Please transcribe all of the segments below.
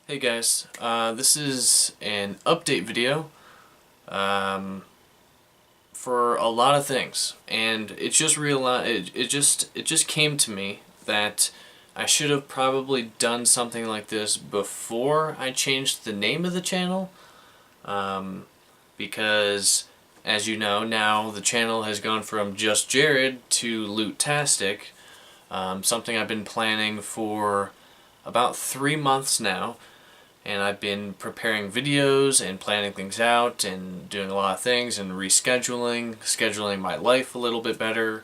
Hey guys, this is an update video for a lot of things, and it just came to me that I should have probably done something like this before I changed the name of the channel, because as you know, now the channel has gone from JustJarrod to Loot-tastic, something I've been planning for about 3 months now. And I've been preparing videos and planning things out and doing a lot of things and scheduling my life a little bit better,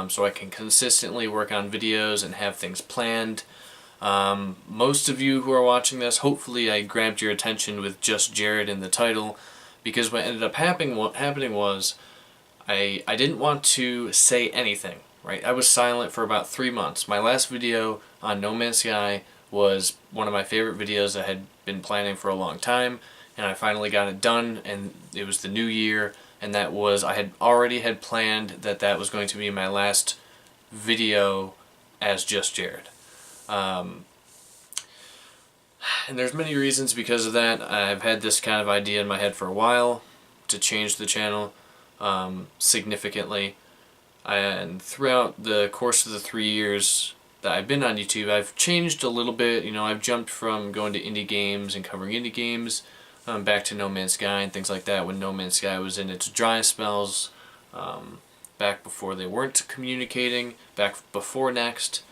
so I can consistently work on videos and have things planned. Most of you who are watching this, hopefully I grabbed your attention with JustJarrod in the title, because what ended up happening was I didn't want to say anything, right? I was silent for about 3 months. My last video on No Man's Sky was one of my favorite videos I had been planning for a long time, and I finally got it done, and it was the new year, and that was, I had planned that was going to be my last video as JustJarrod. And there's many reasons because of that. I've had this kind of idea in my head for a while to change the channel significantly, and throughout the course of the 3 years that I've been on YouTube, I've changed a little bit. You know, I've jumped from going to indie games and covering indie games back to No Man's Sky and things like that when No Man's Sky was in its dry spells, back before they weren't communicating, back before Next.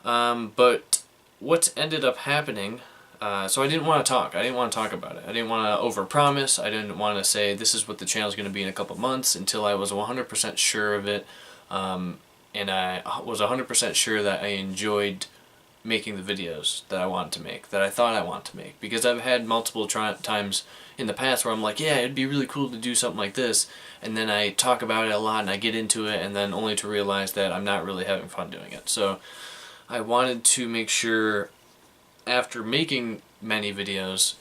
But what ended up happening, so I didn't want to talk. I didn't want to talk about it. I didn't want to overpromise. I didn't want to say this is what the channel's going to be in a couple months until I was 100% sure of it. And I was 100% sure that I enjoyed making the videos that I wanted to make, that I thought I wanted to make. Because I've had multiple times in the past where I'm like, yeah, it'd be really cool to do something like this, and then I talk about it a lot and I get into it, and then only to realize that I'm not really having fun doing it. So I wanted to make sure, after making many videos,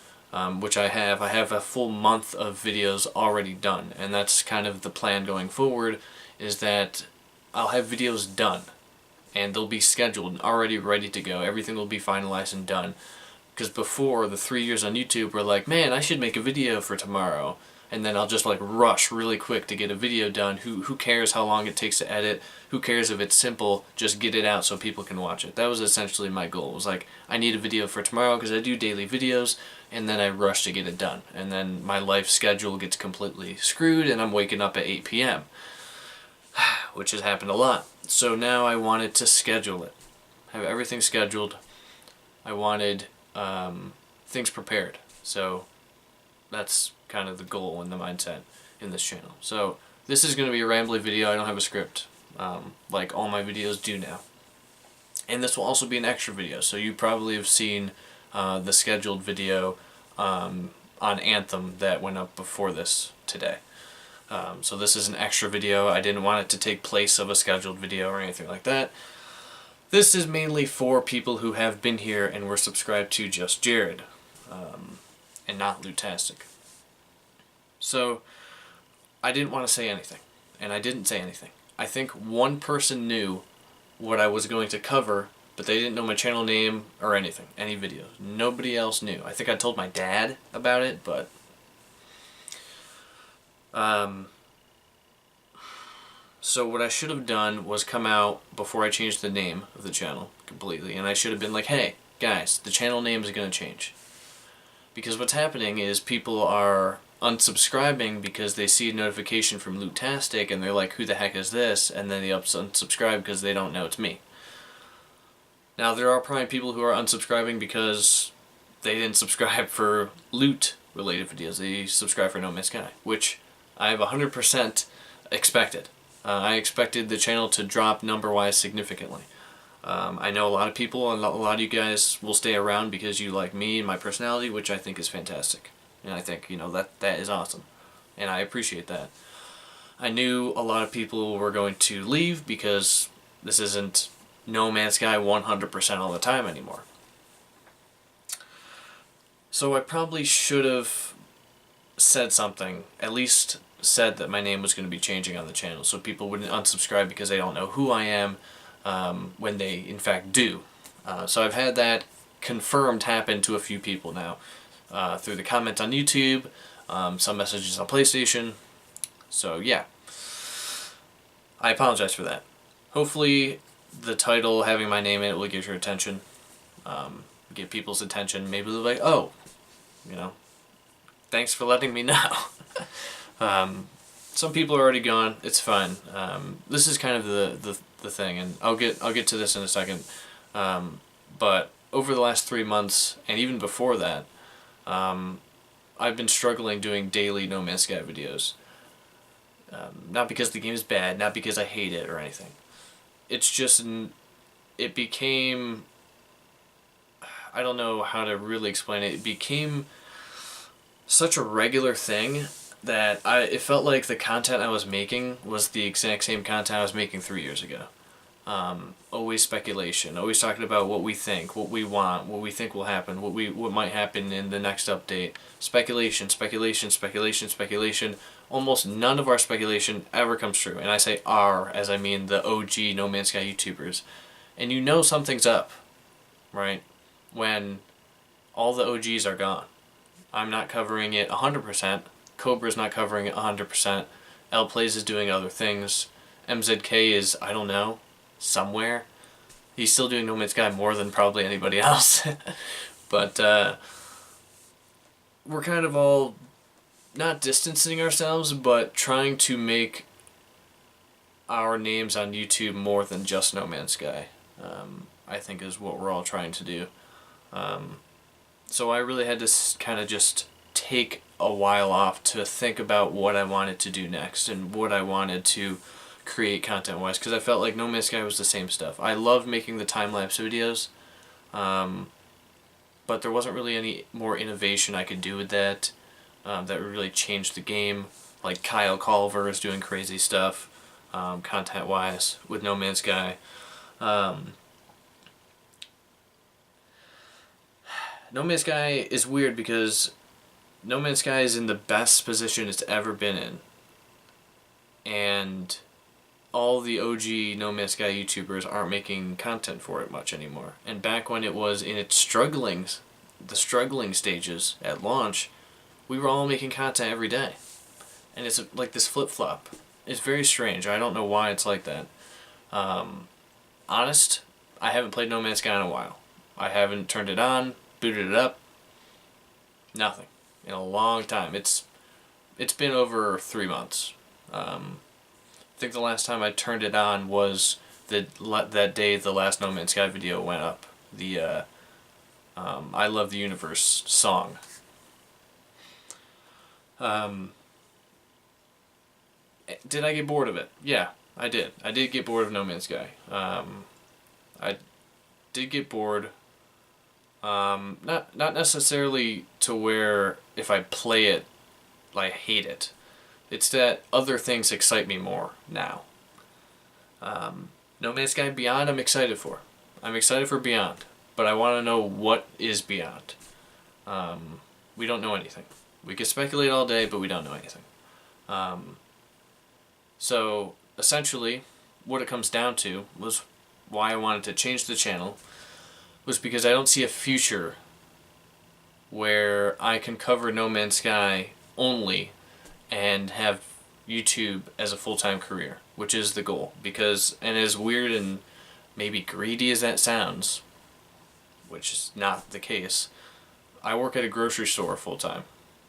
which I have a full month of videos already done, and that's kind of the plan going forward, is that I'll have videos done, and they'll be scheduled and already ready to go. Everything will be finalized and done. Because before, the 3 years on YouTube were like, man, I should make a video for tomorrow, and then I'll just like rush really quick to get a video done. Who cares how long it takes to edit? Who cares if it's simple? Just get it out so people can watch it. That was essentially my goal. It was like, I need a video for tomorrow because I do daily videos, and then I rush to get it done. And then my life schedule gets completely screwed, and I'm waking up at 8 p.m. which has happened a lot. So now I wanted to schedule it. Have everything scheduled. I wanted things prepared. So that's kind of the goal and the mindset in this channel. So this is going to be a rambly video. I don't have a script, like all my videos do now. And this will also be an extra video. So you probably have seen the scheduled video on Anthem that went up before this today. So this is an extra video. I didn't want it to take place of a scheduled video or anything like that. This is mainly for people who have been here and were subscribed to JustJarrod, and not Loot-tastic. So I didn't want to say anything, and I didn't say anything. I think one person knew what I was going to cover, but they didn't know my channel name or anything, any videos. Nobody else knew. I think I told my dad about it, but so what I should have done was come out before I changed the name of the channel completely, and I should have been like, hey guys, the channel name is going to change. Because what's happening is people are unsubscribing because they see a notification from Loot-tastic and they're like, who the heck is this? And then they unsubscribe because they don't know it's me. Now there are probably people who are unsubscribing because they didn't subscribe for loot related videos. They subscribe for No Man's Sky, which I've 100% expected. I expected the channel to drop number-wise significantly. I know a lot of people, and a lot of you guys will stay around because you like me and my personality, which I think is fantastic. And I think, you know, that is awesome. And I appreciate that. I knew a lot of people were going to leave because this isn't No Man's Sky 100% all the time anymore. So I probably should have said something, at least said that my name was going to be changing on the channel, so people wouldn't unsubscribe because they don't know who I am, when they in fact do. So I've had that confirmed happened to a few people now. Through the comments on YouTube, some messages on PlayStation. So yeah, I apologize for that. Hopefully the title having my name in it will get your attention, get people's attention. Maybe they'll be like, oh, you know, thanks for letting me know. Some people are already gone. It's fine. This is kind of the thing, and I'll get to this in a second. But over the last 3 months, and even before that, I've been struggling doing daily No Man's Sky videos. Not because the game is bad, not because I hate it or anything. It's just, it became, I don't know how to really explain it. It became such a regular thing that it felt like the content I was making was the exact same content I was making 3 years ago. Always speculation, always talking about what we think, what we want, what we think will happen, what might happen in the next update. Speculation, speculation, speculation, speculation. Almost none of our speculation ever comes true. And I say our, as I mean the OG No Man's Sky YouTubers. And you know something's up, right? When all the OGs are gone. I'm not covering it 100%. Cobra's not covering it 100%. L Plays is doing other things. MZK is, I don't know, somewhere. He's still doing No Man's Sky more than probably anybody else. But we're kind of all not distancing ourselves, but trying to make our names on YouTube more than just No Man's Sky. I think is what we're all trying to do. So I really had to kind of just take a while off to think about what I wanted to do next and what I wanted to create content-wise, because I felt like No Man's Sky was the same stuff. I loved making the time-lapse videos, but there wasn't really any more innovation I could do with that that would really change the game. Like Kyle Culver is doing crazy stuff content-wise with No Man's Sky. No Man's Sky is weird because No Man's Sky is in the best position it's ever been in. And all the OG No Man's Sky YouTubers aren't making content for it much anymore. And back when it was in its struggling stages at launch, we were all making content every day. And it's like this flip-flop. It's very strange. I don't know why it's like that. Honest, I haven't played No Man's Sky in a while. I haven't turned it on, booted it up. Nothing. In a long time. It's been over 3 months. I think the last time I turned it on was that day the last No Man's Sky video went up. The I Love the Universe song. Did I get bored of it? Yeah, I did. I did get bored of No Man's Sky. I did get bored. Not necessarily to where if I play it, I hate it. It's that other things excite me more now. No Man's Sky Beyond I'm excited for. I'm excited for Beyond, but I want to know what is Beyond. We don't know anything. We can speculate all day, but we don't know anything. So, essentially, what it comes down to was why I wanted to change the channel was because I don't see a future where I can cover No Man's Sky only and have YouTube as a full-time career, which is the goal. Because, and as weird and maybe greedy as that sounds, which is not the case, I work at a grocery store full-time.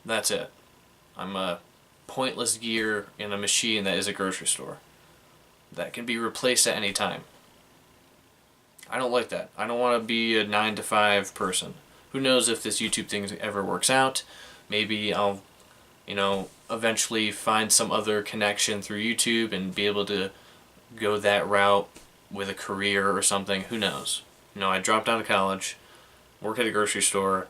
That's it. I'm a pointless gear in a machine that is a grocery store. That can be replaced at any time. I don't like that. I don't want to be a 9-to-5 person. Who knows if this YouTube thing ever works out. Maybe I'll, eventually find some other connection through YouTube and be able to go that route with a career or something. Who knows? I dropped out of college, work at a grocery store.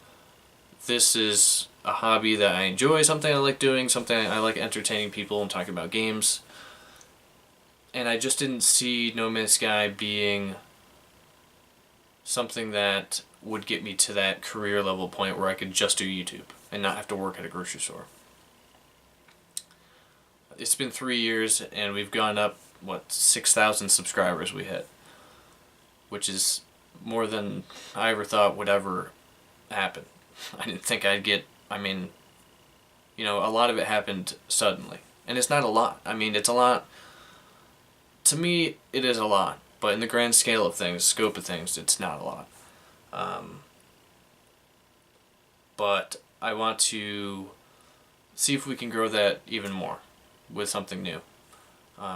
This is a hobby that I enjoy, something I like doing, something I like entertaining people and talking about games. And I just didn't see No Man's Sky being something that would get me to that career level point where I could just do YouTube and not have to work at a grocery store. It's been 3 years and we've gone up, 6,000 subscribers we hit. Which is more than I ever thought would ever happen. I didn't think I'd get, I mean, a lot of it happened suddenly. And it's not a lot. I mean, it's a lot. To me, it is a lot. But in the grand scale of things, scope of things, it's not a lot. But I want to see if we can grow that even more with something new.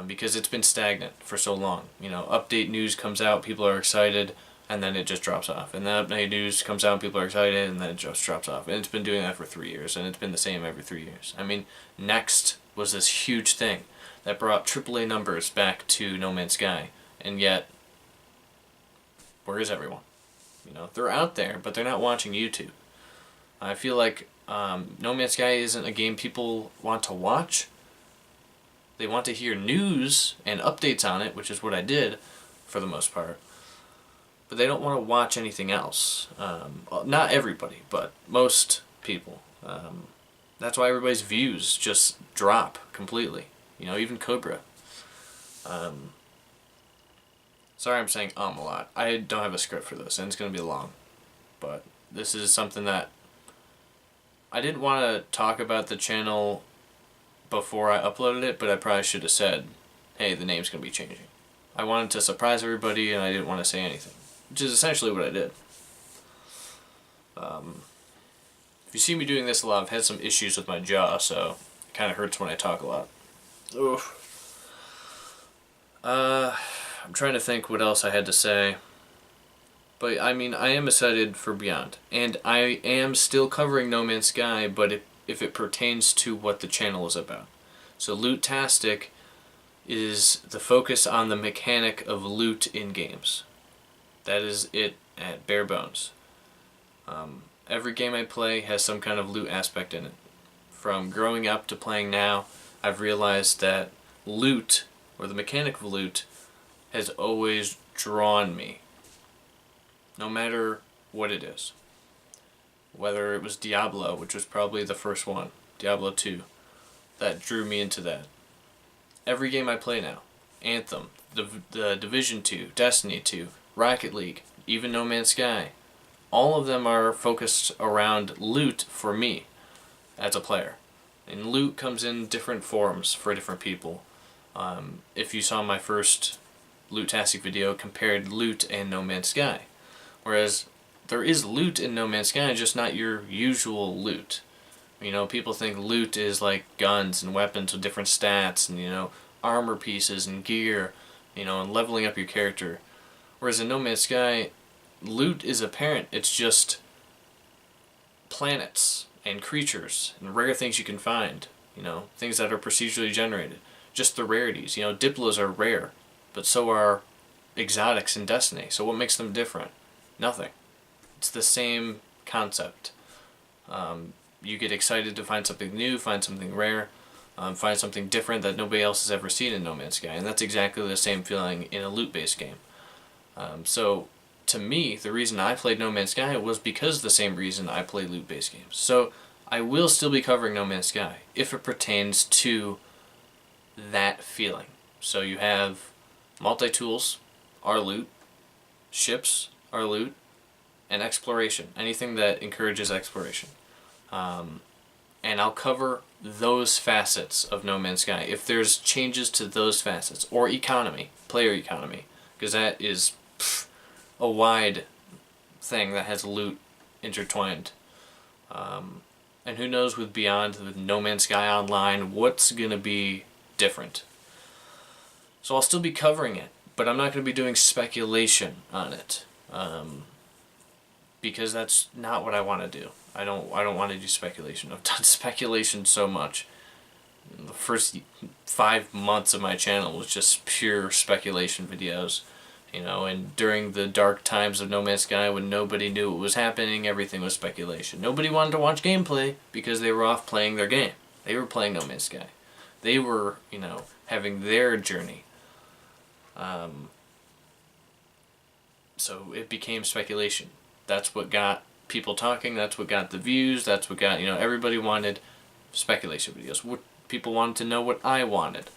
Because it's been stagnant for so long. Update news comes out, people are excited, and then it just drops off. And then update news comes out, people are excited, and then it just drops off. And it's been doing that for 3 years, and it's been the same every 3 years. I mean, Next was this huge thing that brought AAA numbers back to No Man's Sky, and yet, where is everyone? They're out there, but they're not watching YouTube. I feel like No Man's Sky isn't a game people want to watch. They want to hear news and updates on it, which is what I did for the most part. But they don't want to watch anything else. Not everybody, but most people. That's why everybody's views just drop completely. Even Cobra. Sorry I'm saying a lot. I don't have a script for this, and it's going to be long. But this is something that I didn't want to talk about the channel before I uploaded it, but I probably should have said, hey, the name's going to be changing. I wanted to surprise everybody, and I didn't want to say anything, which is essentially what I did. If you see me doing this a lot, I've had some issues with my jaw, so it kind of hurts when I talk a lot. Oof. I'm trying to think what else I had to say. But, I mean, I am excited for Beyond. And I am still covering No Man's Sky, but if it pertains to what the channel is about. So Loot-tastic is the focus on the mechanic of loot in games. That is it at bare bones. Every game I play has some kind of loot aspect in it. From growing up to playing now, I've realized that loot, or the mechanic of loot, has always drawn me. No matter what it is. Whether it was Diablo, which was probably the first one, Diablo 2, that drew me into that. Every game I play now, Anthem, the Division 2, Destiny 2, Rocket League, even No Man's Sky, all of them are focused around loot for me as a player. And loot comes in different forms for different people. If you saw my first Loot-tastic video, compared loot and No Man's Sky. Whereas there is loot in No Man's Sky, just not your usual loot. People think loot is like guns and weapons with different stats and, armor pieces and gear, and leveling up your character. Whereas in No Man's Sky, loot is apparent. It's just planets and creatures and rare things you can find, things that are procedurally generated. Just the rarities. Diplos are rare, but so are exotics in Destiny. So what makes them different? Nothing. It's the same concept. You get excited to find something new, find something rare, find something different that nobody else has ever seen in No Man's Sky, and that's exactly the same feeling in a loot-based game. So, to me, the reason I played No Man's Sky was because the same reason I play loot-based games. So, I will still be covering No Man's Sky, if it pertains to that feeling. So you have multi-tools, are loot, ships are loot, and exploration. Anything that encourages exploration. And I'll cover those facets of No Man's Sky. If there's changes to those facets, or economy, player economy, because that is a wide thing that has loot intertwined. And who knows with Beyond, with No Man's Sky Online, what's going to be different. So I'll still be covering it, but I'm not going to be doing speculation on it. Because that's not what I want to do. I don't want to do speculation. I've done speculation so much. The first 5 months of my channel was just pure speculation videos. And during the dark times of No Man's Sky when nobody knew what was happening, everything was speculation. Nobody wanted to watch gameplay because they were off playing their game. They were playing No Man's Sky. They were, having their journey. So it became speculation. That's what got people talking, that's what got the views, that's what got, everybody wanted speculation videos. People wanted to know what I wanted.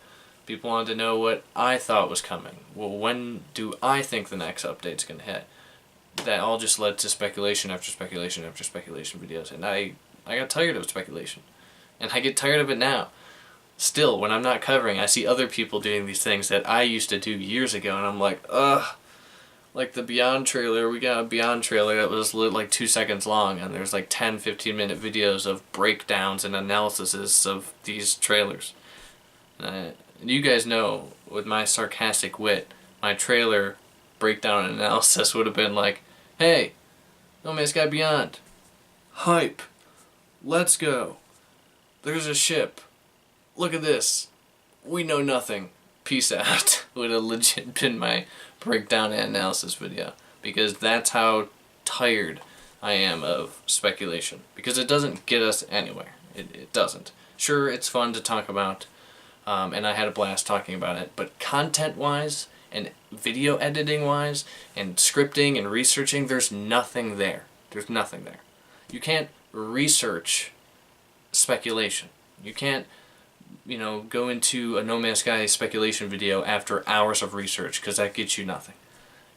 People wanted to know what I thought was coming. Well, when do I think the next update's going to hit? that all just led to speculation after speculation after speculation videos, and I got tired of speculation, and I get tired of it now. Still, when I'm not covering, I see other people doing these things that I used to do years ago, and I'm like, ugh. Like the Beyond trailer, we got a Beyond trailer that was like 2 seconds long, and there's like 10-15 minute videos of breakdowns and analyses of these trailers. You guys know, with my sarcastic wit, my trailer breakdown and analysis would have been like, hey, No Man's Sky Beyond. Hype. Let's go. There's a ship. Look at this. We know nothing. Peace out. Would have legit been my breakdown and analysis video. Because that's how tired I am of speculation. Because it doesn't get us anywhere. It doesn't. Sure, it's fun to talk about. And I had a blast talking about it. But content-wise, and video editing-wise, and scripting and researching, there's nothing there. There's nothing there. You can't research speculation. You can't, go into a No Man's Sky speculation video after hours of research, because that gets you nothing.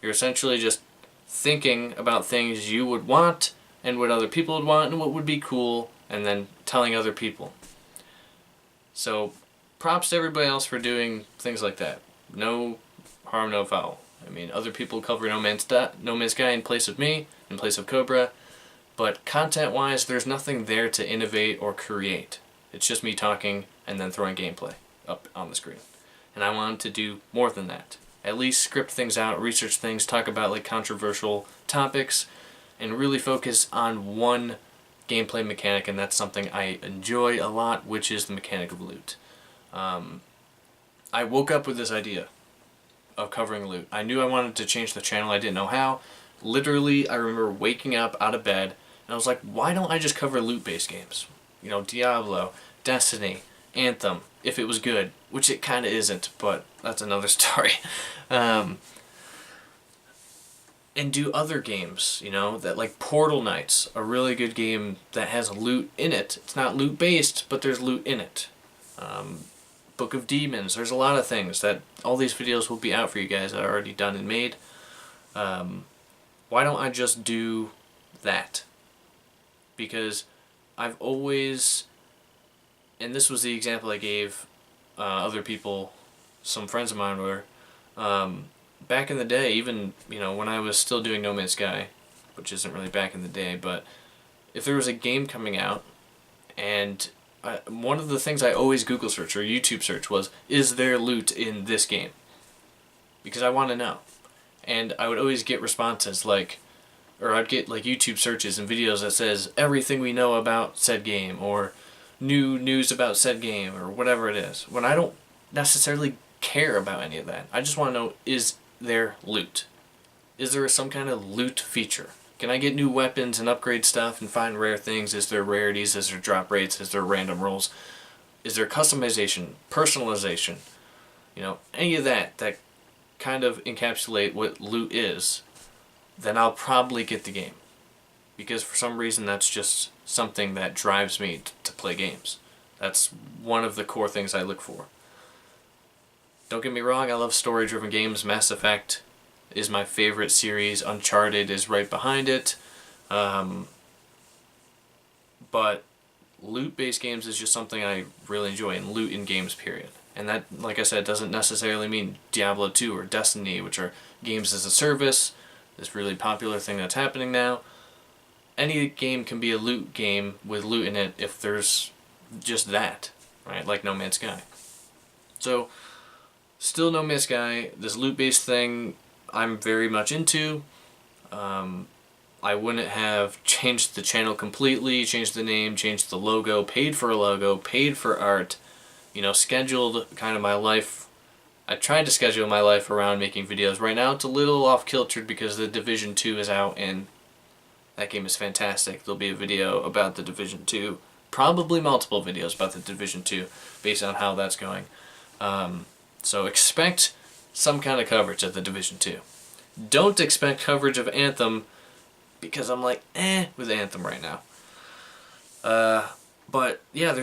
You're essentially just thinking about things you would want, and what other people would want, and what would be cool, and then telling other people. So, props to everybody else for doing things like that. No harm, no foul. I mean, other people cover No Man's Sky in place of me, in place of Cobra, but content-wise, there's nothing there to innovate or create. It's just me talking and then throwing gameplay up on the screen. And I wanted to do more than that. At least script things out, research things, talk about like controversial topics, and really focus on one gameplay mechanic, and that's something I enjoy a lot, which is the mechanic of loot. I woke up with this idea of covering loot. I knew I wanted to change the channel, I didn't know how. Literally, I remember waking up out of bed, and I was like, why don't I just cover loot-based games? Diablo, Destiny, Anthem, if it was good, which it kind of isn't, but that's another story. And do other games, that like Portal Knights, a really good game that has loot in it. It's not loot-based, but there's loot in it. Book of Demons, there's a lot of things that all these videos will be out for you guys that are already done and made. Why don't I just do that? Because I've always, and this was the example I gave other people, some friends of mine were, back in the day, even, when I was still doing No Man's Sky, which isn't really back in the day, but if there was a game coming out, and one of the things I always Google search or YouTube search was, is there loot in this game? Because I want to know. And I would always get responses like, or I'd get like YouTube searches and videos that says everything we know about said game, or new news about said game, or whatever it is. When I don't necessarily care about any of that. I just want to know, is there loot? Is there some kind of loot feature? Can I get new weapons and upgrade stuff and find rare things? Is there rarities? Is there drop rates? Is there random rolls? Is there customization, personalization? Any of that kind of encapsulate what loot is, then I'll probably get the game. Because for some reason that's just something that drives me to play games. That's one of the core things I look for. Don't get me wrong, I love story-driven games. Mass Effect is my favorite series. Uncharted is right behind it. But loot-based games is just something I really enjoy, and loot in games, period. And that, like I said, doesn't necessarily mean Diablo 2 or Destiny, which are games as a service, this really popular thing that's happening now. Any game can be a loot game with loot in it if there's just that, right? Like No Man's Sky. So, still No Man's Sky, this loot-based thing I'm very much into. I wouldn't have changed the channel completely, changed the name, changed the logo, paid for a logo, paid for art, scheduled kind of my life. I tried to schedule my life around making videos. Right now it's a little off-kiltered because the Division 2 is out, and that game is fantastic. There'll be a video about the Division 2, probably multiple videos about the Division 2, based on how that's going. So expect some kind of coverage of the Division 2. Don't expect coverage of Anthem, because I'm like, with Anthem right now. But yeah,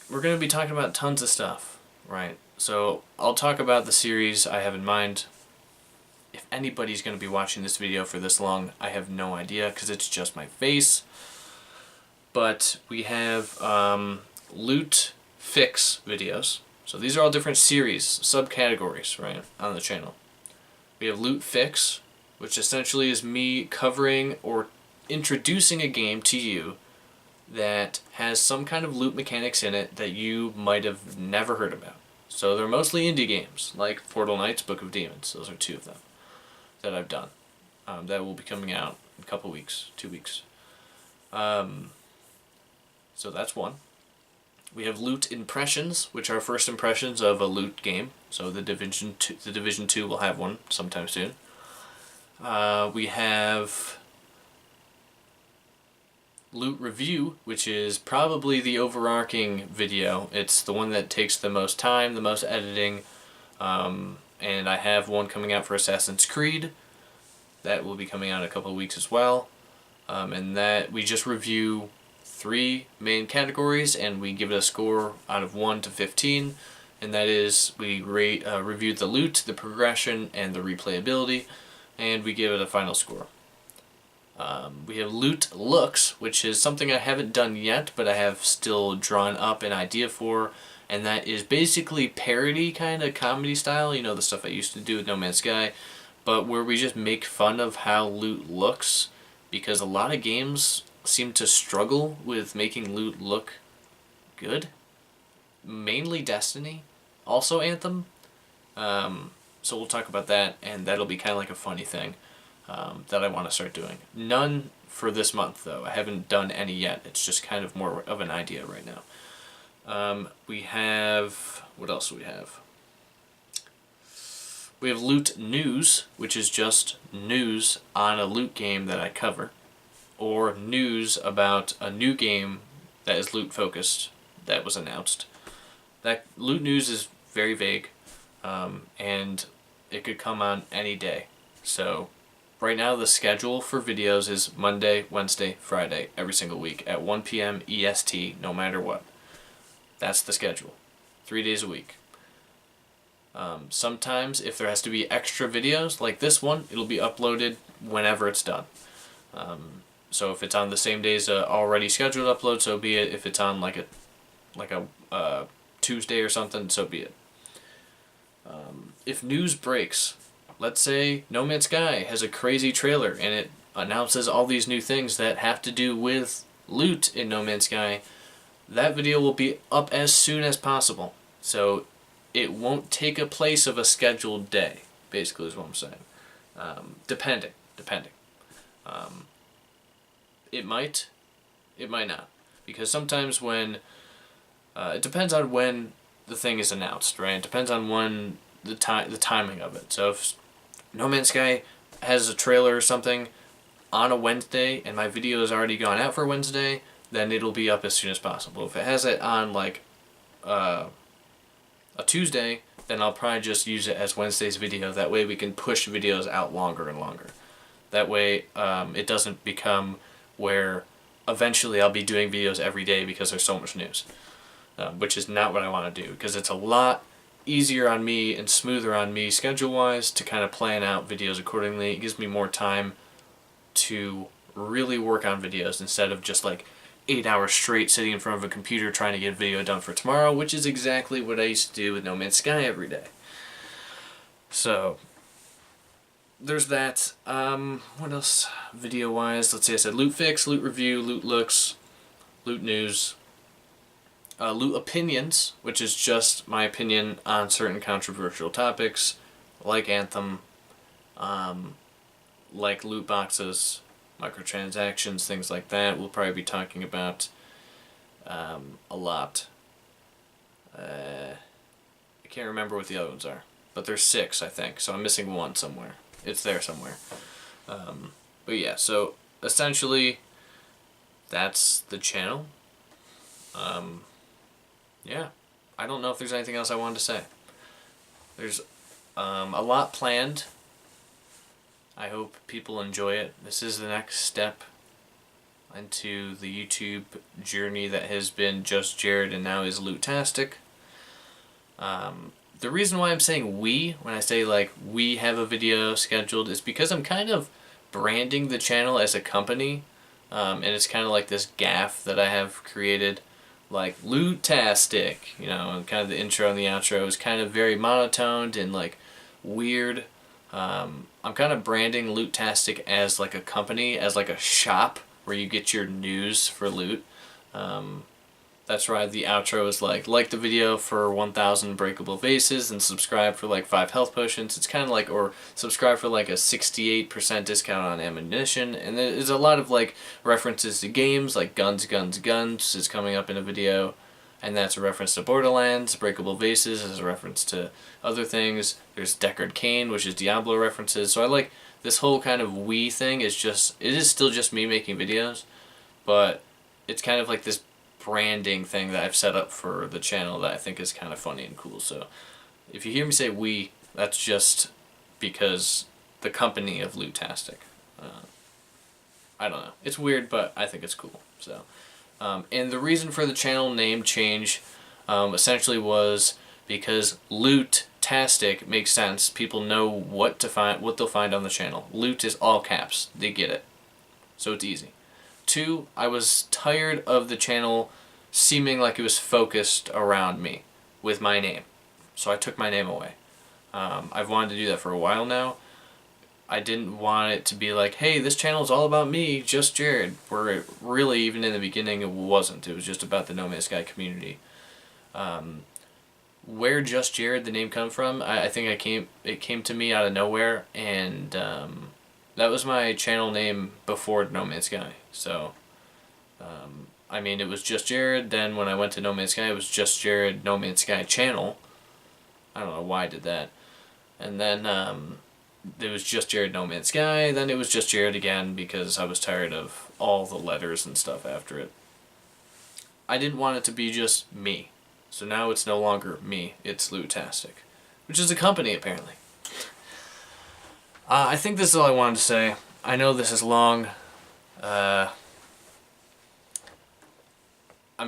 we're going to be talking about tons of stuff, right? So I'll talk about the series I have in mind. If anybody's going to be watching this video for this long, I have no idea because it's just my face. But we have loot fix videos. So these are all different series, subcategories, right, on the channel. We have loot fix, which essentially is me covering or introducing a game to you that has some kind of loot mechanics in it that you might have never heard about. So they're mostly indie games, like Portal Knights, Book of Demons. Those are two of them that I've done. That will be coming out in a couple weeks, 2 weeks. So that's one. We have loot impressions, which are first impressions of a loot game. So the Division 2 will have one sometime soon. We have loot review, which is probably the overarching video. It's the one that takes the most time, the most editing, and I have one coming out for Assassin's Creed. That will be coming out in a couple of weeks as well. And that we just review 3 main categories, and we give it a score out of 1 to 15, and that is we review the loot, the progression, and the replayability, and we give it a final score. We have loot looks, which is something I haven't done yet, but I have still drawn up an idea for, and that is basically parody kind of comedy style, you know, the stuff I used to do with No Man's Sky, but where we just make fun of how loot looks, because a lot of games seem to struggle with making loot look good. Mainly Destiny, also Anthem. So we'll talk about that, and that'll be kind of like a funny thing that I want to start doing. None for this month, though. I haven't done any yet. It's just kind of more of an idea right now. We have... What else do we have? We have loot news, which is just news on a loot game that I cover, or news about a new game that is loot focused that was announced. That loot news is very vague, and it could come on any day. So right now the schedule for videos is Monday, Wednesday, Friday, every single week at 1 p.m. EST, no matter what. That's the schedule. 3 days a week. Sometimes, if there has to be extra videos, like this one, it'll be uploaded whenever it's done. So if it's on the same day as a already scheduled upload, so be it. If it's on like a Tuesday or something, so be it. If news breaks, let's say No Man's Sky has a crazy trailer and it announces all these new things that have to do with loot in No Man's Sky, that video will be up as soon as possible. So it won't take a place of a scheduled day, basically is what I'm saying. Depending. It might not. Because sometimes when, it depends on when the thing is announced, right? It depends on when the timing of it. So if No Man's Sky has a trailer or something on a Wednesday and my video has already gone out for Wednesday, then it'll be up as soon as possible. If it has it on like a Tuesday, then I'll probably just use it as Wednesday's video. That way we can push videos out longer and longer. That way it doesn't become where eventually I'll be doing videos every day because there's so much news. Which is not what I want to do, because it's a lot easier on me and smoother on me schedule-wise to kind of plan out videos accordingly. It gives me more time to really work on videos instead of just like 8 hours straight sitting in front of a computer trying to get a video done for tomorrow, which is exactly what I used to do with No Man's Sky every day. So there's that. What else video-wise? Let's see, I said loot fix, loot review, loot looks, loot news, loot opinions, which is just my opinion on certain controversial topics, like Anthem, like loot boxes, microtransactions, things like that. We'll probably be talking about a lot. I can't remember what the other ones are, but there's 6, I think, so I'm missing one somewhere. It's there somewhere. But yeah, so essentially that's the channel. Yeah, I don't know if there's anything else I wanted to say. There's a lot planned. I hope people enjoy it. This is the next step into the YouTube journey that has been JustJarrod and now is Loot-tastic. The reason why I'm saying we, when I say like we have a video scheduled, is because I'm kind of branding the channel as a company, and it's kind of like this gaff that I have created, like Loot-tastic, you know, and kind of the intro and the outro is kind of very monotoned and like weird. I'm kind of branding Loot-tastic as like a company, as like a shop where you get your news for loot. That's why the outro is like the video for 1,000 breakable vases and subscribe for like 5 health potions. It's kind of like, or subscribe for like a 68% discount on ammunition. And there's a lot of like references to games, like Guns, Guns, Guns is coming up in a video. And that's a reference to Borderlands. Breakable Vases is a reference to other things. There's Deckard Cain, which is Diablo references. So I like this whole kind of we thing. It is still just me making videos, but it's kind of like this branding thing that I've set up for the channel that I think is kind of funny and cool. So if you hear me say we, that's just because the company of Loot-tastic. I don't know. It's weird, but I think it's cool. So, and the reason for the channel name change essentially was because Loot-tastic makes sense. People know what they'll find on the channel. Loot is all caps. They get it. So it's easy. 2, I was tired of the channel seeming like it was focused around me with my name. So I took my name away. I've wanted to do that for a while now. I didn't want it to be like, hey, this channel is all about me, JustJarrod, where it really, even in the beginning, it wasn't. It was just about the No Man's Sky community. Where JustJarrod, the name, come from, I think it came to me out of nowhere, and that was my channel name before No Man's Sky. So, I mean, it was JustJarrod. Then when I went to No Man's Sky, it was JustJarrod No Man's Sky channel. I don't know why I did that. And then it was JustJarrod No Man's Sky. Then it was JustJarrod again because I was tired of all the letters and stuff after it. I didn't want it to be just me. So now it's no longer me. It's Loot-tastic, which is a company apparently. I think this is all I wanted to say. I know this is long. I'm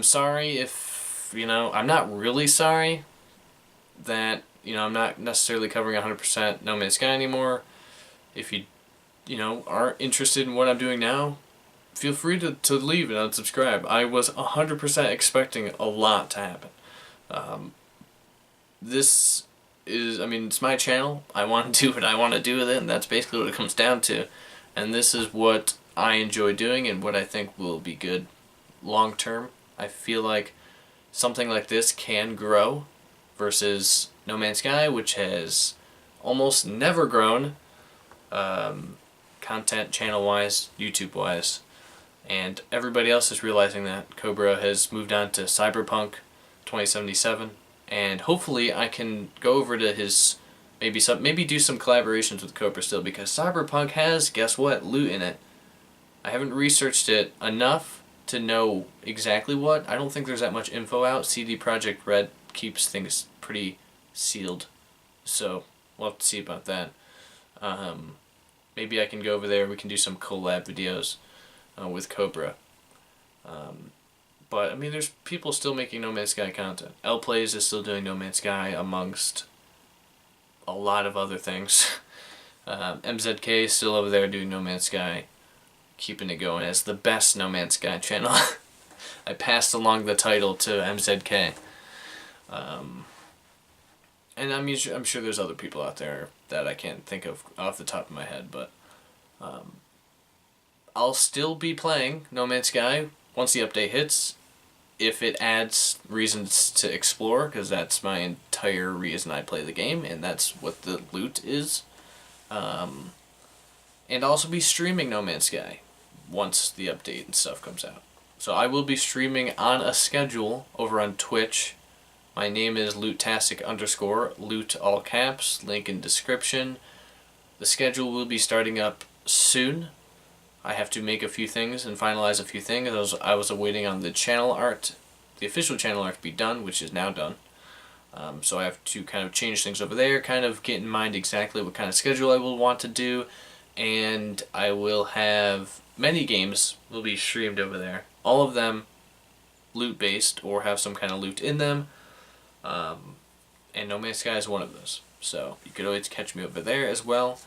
sorry if, I'm not really sorry that, I'm not necessarily covering 100% No Man's Sky anymore. If you, aren't interested in what I'm doing now, feel free to leave and unsubscribe. I was 100% expecting a lot to happen. This is, it's my channel. I want to do what I want to do with it, and that's basically what it comes down to. And this is what I enjoy doing and what I think will be good long term. I feel like something like this can grow versus No Man's Sky, which has almost never grown content channel-wise, YouTube-wise. And everybody else is realizing that. Cobra has moved on to Cyberpunk 2077, and hopefully I can go over to his, maybe do some collaborations with Cobra still, because Cyberpunk has, guess what, loot in it. I haven't researched it enough to know exactly what. I don't think there's that much info out. CD Projekt Red keeps things pretty sealed, so we'll have to see about that. Maybe I can go over there, we can do some collab videos with Cobra. But, there's people still making No Man's Sky content. L-Plays is still doing No Man's Sky amongst a lot of other things. MZK is still over there doing No Man's Sky, keeping it going as the best No Man's Sky channel. I passed along the title to MZK. And I'm sure there's other people out there that I can't think of off the top of my head, but I'll still be playing No Man's Sky once the update hits, if it adds reasons to explore, because that's my entire reason I play the game, and that's what the loot is. And I'll also be streaming No Man's Sky once the update and stuff comes out. So I will be streaming on a schedule over on Twitch. My name is Loot-tastic_, loot all caps, link in description. The schedule will be starting up soon. I have to make a few things and finalize a few things. I was awaiting on the channel art, the official channel art to be done, which is now done. So I have to kind of change things over there, kind of get in mind exactly what kind of schedule I will want to do, and I will have many games will be streamed over there. All of them loot based or have some kind of loot in them. and No Man's Sky is one of those. So you could always catch me over there as well.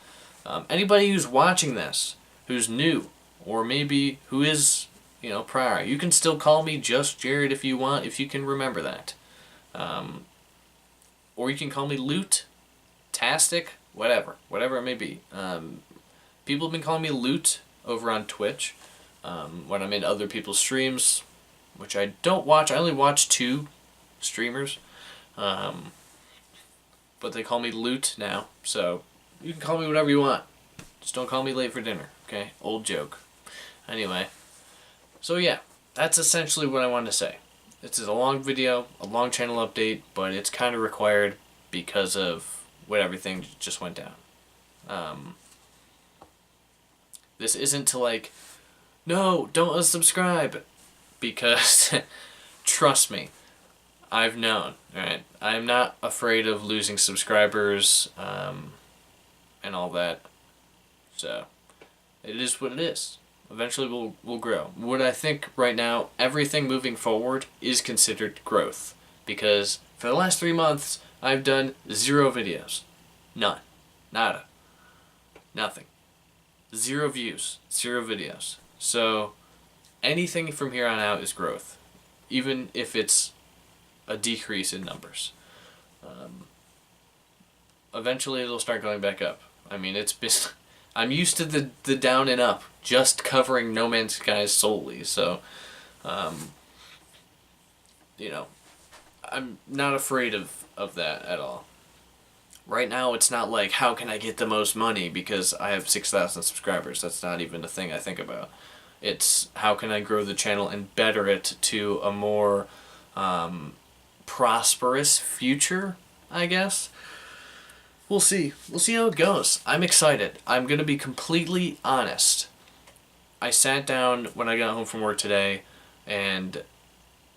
Anybody who's watching this, who's new, or maybe who is, prior, you can still call me JustJarrod if you want, if you can remember that. Or you can call me Loot-tastic, whatever it may be. People have been calling me Loot over on Twitch when I'm in other people's streams, which I don't watch. I only watch 2 streamers, but they call me Loot now, so you can call me whatever you want. Just don't call me late for dinner, okay? Old joke. Anyway, so yeah, that's essentially what I wanted to say. This is a long video, a long channel update, but it's kind of required because of what everything just went down. This isn't to like, no, don't unsubscribe, because trust me, I've known, alright? I'm not afraid of losing subscribers, and all that. So, it is what it is. Eventually we'll grow. What I think right now, everything moving forward is considered growth. Because for the last 3 months, I've done 0 videos. None. Nada. Nothing. 0 views. 0 videos. So, anything from here on out is growth. Even if it's a decrease in numbers. Eventually it'll start going back up. I mean, it's been... I'm used to the down and up, just covering No Man's Sky solely, so, I'm not afraid of that at all. Right now, it's not like, how can I get the most money because I have 6,000 subscribers. That's not even a thing I think about. It's, how can I grow the channel and better it to a more prosperous future, I guess? We'll see. We'll see how it goes. I'm excited. I'm going to be completely honest. I sat down when I got home from work today and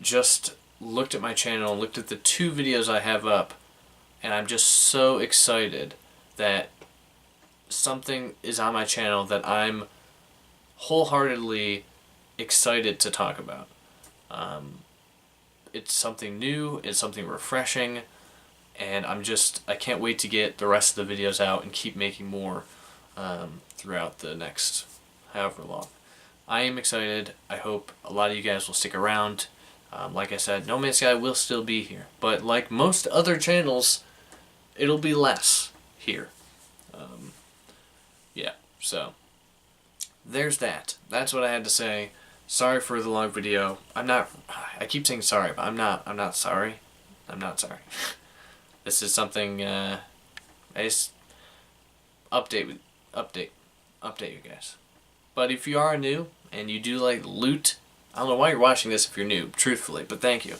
just looked at my channel, looked at the 2 videos I have up, and I'm just so excited that something is on my channel that I'm wholeheartedly excited to talk about. It's something new, it's something refreshing, and I can't wait to get the rest of the videos out and keep making more throughout the next however long. I am excited. I hope a lot of you guys will stick around. Like I said, No Man's Sky will still be here, but like most other channels, it'll be less here. Yeah, so there's that. That's what I had to say. Sorry for the long video. I keep saying sorry, but I'm not sorry. I'm not sorry. This is something, I just update you guys. But if you are new, and you do like loot, I don't know why you're watching this if you're new, truthfully, but thank you.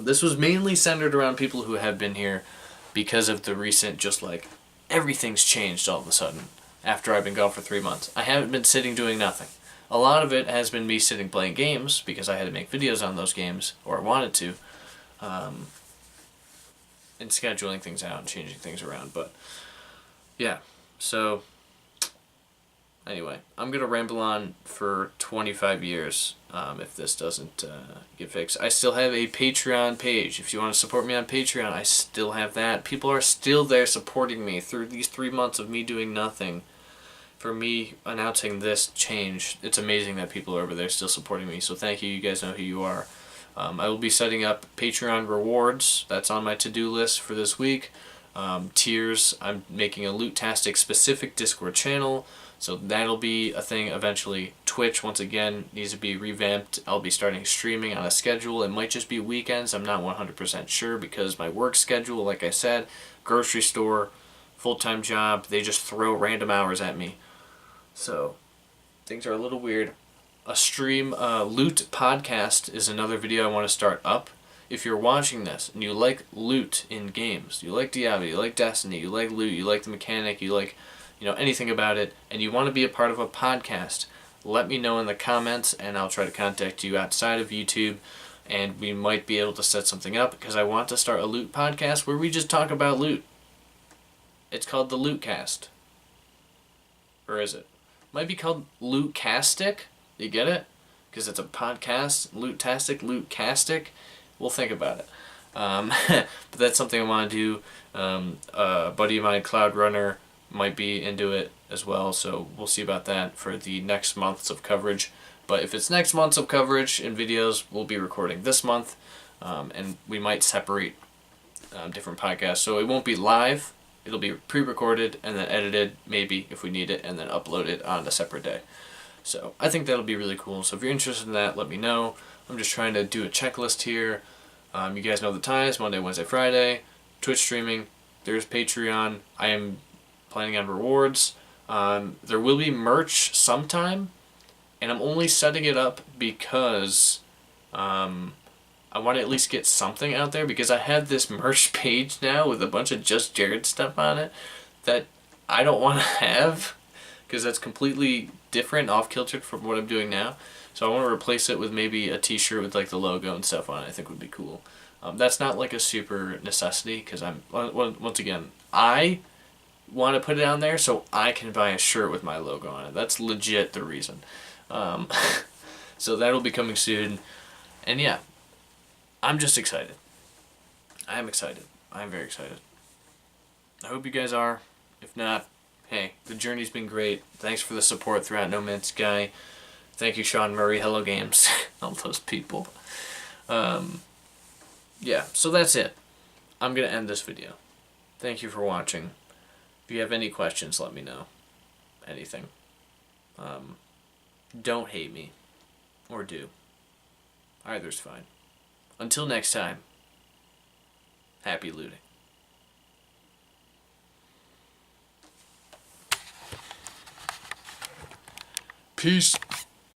This was mainly centered around people who have been here because of the recent, just like, everything's changed all of a sudden after I've been gone for 3 months. I haven't been sitting doing nothing. A lot of it has been me sitting playing games, because I had to make videos on those games, or wanted to, and scheduling things out and changing things around, but yeah, so anyway, I'm going to ramble on for 25 years if this doesn't get fixed. I still have a Patreon page. If you want to support me on Patreon, I still have that. People are still there supporting me through these 3 months of me doing nothing. For me announcing this change, it's amazing that people are over there still supporting me, so thank you. You guys know who you are. I will be setting up Patreon rewards. That's on my to-do list for this week. Tiers. I'm making a Loot-tastic specific Discord channel, so that'll be a thing eventually. Twitch, once again, needs to be revamped. I'll be starting streaming on a schedule. It might just be weekends. I'm not 100% sure because my work schedule, like I said, grocery store, full-time job, they just throw random hours at me. So, things are a little weird. A stream, Loot podcast is another video I want to start up. If you're watching this and you like loot in games, you like Diablo, you like Destiny, you like loot, you like the mechanic, you like, anything about it, and you want to be a part of a podcast, let me know in the comments and I'll try to contact you outside of YouTube, and we might be able to set something up, because I want to start a loot podcast where we just talk about loot. It's called the Lootcast. Or is it? Might be called Loottastic. You get it? Because it's a podcast. Loottastic, Lootcastic. We'll think about it. But that's something I want to do. A buddy of mine, Cloud Runner, might be into it as well, so we'll see about that for the next months of coverage. But if it's next months of coverage and videos, we'll be recording this month, and we might separate different podcasts. So it won't be live, it'll be pre-recorded and then edited, maybe, if we need it, and then uploaded on a separate day. So I think that'll be really cool. So if you're interested in that, let me know. I'm just trying to do a checklist here. You guys know the times: Monday, Wednesday, Friday. Twitch streaming. There's Patreon. I am planning on rewards. There will be merch sometime, and I'm only setting it up because I want to at least get something out there, because I have this merch page now with a bunch of JustJarrod stuff on it that I don't want to have, because that's completely different, off-kiltered from what I'm doing now. So I want to replace it with maybe a t-shirt with like the logo and stuff on it. I think would be cool. That's not like a super necessity, because once again, I want to put it on there so I can buy a shirt with my logo on it. That's legit the reason. So that'll be coming soon. And yeah, I'm just excited. I'm excited. I'm very excited. I hope you guys are. If not, hey, the journey's been great. Thanks for the support throughout No Man's Sky. Thank you, Sean Murray, Hello Games, all those people. Yeah, so that's it. I'm going to end this video. Thank you for watching. If you have any questions, let me know. Anything. Don't hate me. Or do. Either's fine. Until next time, happy looting. Peace.